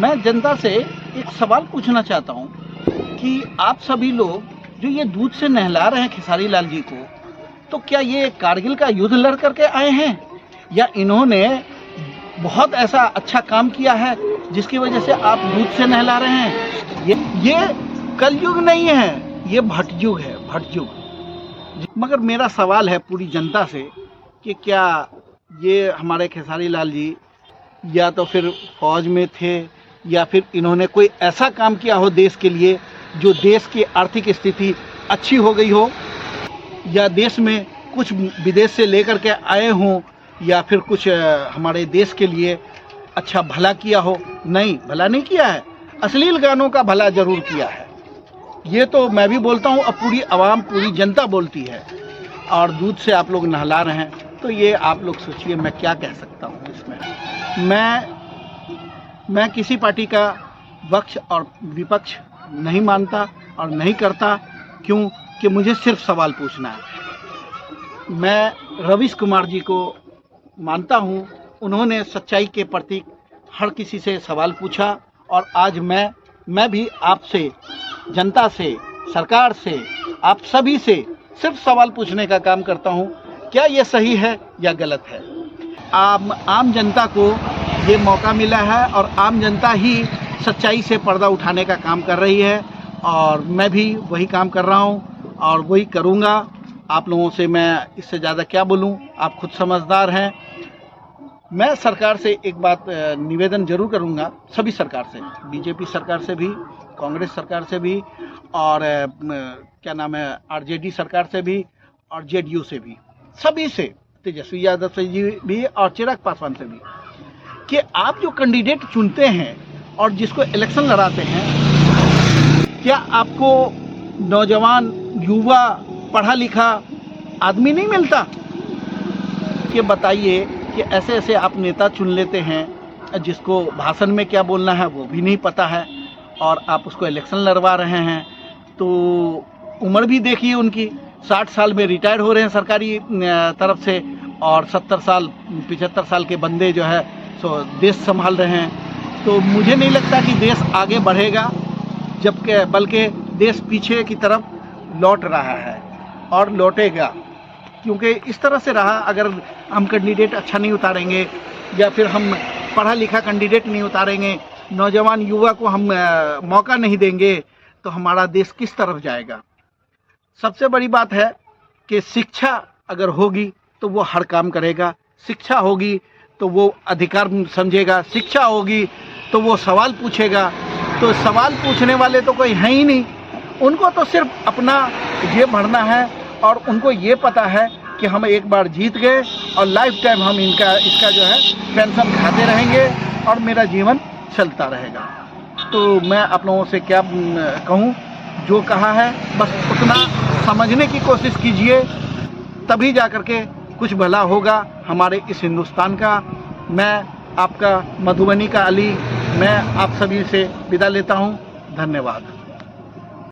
मैं जनता से एक सवाल पूछना चाहता हूँ कि आप सभी लोग जो ये दूध से नहला रहे हैं खेसारी लाल जी को, तो क्या ये कारगिल का युद्ध लड़ करके आए हैं या इन्होंने बहुत ऐसा अच्छा काम किया है जिसकी वजह से आप दूध से नहला रहे हैं? ये कलयुग नहीं है, ये भटयुग है, भटयुग। मगर मेरा सवाल है पूरी जनता से कि क्या ये हमारे खेसारी लाल जी या तो फिर फौज में थे या फिर इन्होंने कोई ऐसा काम किया हो देश के लिए जो देश की आर्थिक स्थिति अच्छी हो गई हो, या देश में कुछ विदेश से लेकर के आए हों, या फिर कुछ हमारे देश के लिए अच्छा भला किया हो। नहीं, भला नहीं किया है, अश्लील गानों का भला जरूर किया है। ये तो मैं भी बोलता हूँ, अब पूरी आवाम पूरी जनता बोलती है। और दूध से आप लोग नहला रहे हैं, तो ये आप लोग सोचिए मैं क्या कह सकता हूँ इसमें। मैं किसी पार्टी का पक्ष और विपक्ष नहीं मानता और नहीं करता, क्यों कि मुझे सिर्फ सवाल पूछना है। मैं रवीश कुमार जी को मानता हूँ, उन्होंने सच्चाई के प्रति हर किसी से सवाल पूछा, और आज मैं भी आपसे, जनता से, सरकार से, आप सभी से सिर्फ सवाल पूछने का काम करता हूँ, क्या ये सही है या गलत है। आम जनता को ये मौका मिला है और आम जनता ही सच्चाई से पर्दा उठाने का काम कर रही है, और मैं भी वही काम कर रहा हूँ और वही करूँगा। आप लोगों से मैं इससे ज़्यादा क्या बोलूँ, आप खुद समझदार हैं। मैं सरकार से एक बात निवेदन जरूर करूँगा, सभी सरकार से, बीजेपी सरकार से भी, कांग्रेस सरकार से भी, और क्या नाम है आरजेडी सरकार से भी, और जेडीयू से भी, सभी से, तेजस्वी यादव से भी और चिराग पासवान से भी, कि आप जो कैंडिडेट चुनते हैं और जिसको इलेक्शन लड़ाते हैं, क्या आपको नौजवान, युवा, पढ़ा लिखा आदमी नहीं मिलता? ये बताइए कि ऐसे ऐसे आप नेता चुन लेते हैं जिसको भाषण में क्या बोलना है वो भी नहीं पता है, और आप उसको इलेक्शन लड़वा रहे हैं। तो उम्र भी देखिए उनकी, 60 साल में रिटायर हो रहे हैं सरकारी तरफ से, और 70 साल 75 साल के बंदे जो है सो देश संभाल रहे हैं। तो मुझे नहीं लगता कि देश आगे बढ़ेगा, जबकि बल्कि देश पीछे की तरफ लौट रहा है और लौटेगा, क्योंकि इस तरह से रहा, अगर हम कैंडिडेट अच्छा नहीं उतारेंगे या फिर हम पढ़ा लिखा कैंडिडेट नहीं उतारेंगे, नौजवान युवा को हम मौका नहीं देंगे, तो हमारा देश किस तरफ जाएगा। सबसे बड़ी बात है कि शिक्षा अगर होगी तो वो हर काम करेगा, शिक्षा होगी तो वो अधिकार समझेगा, शिक्षा होगी तो वो सवाल पूछेगा। तो सवाल पूछने वाले तो कोई हैं ही नहीं, उनको तो सिर्फ अपना ये भरना है, और उनको ये पता है कि हम एक बार जीत गए और लाइफ टाइम हम इसका जो है पेंशन खाते रहेंगे और मेरा जीवन चलता रहेगा। तो मैं आप लोगों से क्या कहूँ, जो कहा है बस उतना समझने की कोशिश कीजिए, तभी जा कर के कुछ भला होगा हमारे इस हिंदुस्तान का। मैं आपका मधुबनी का अली, मैं आप सभी से विदा लेता हूँ। धन्यवाद।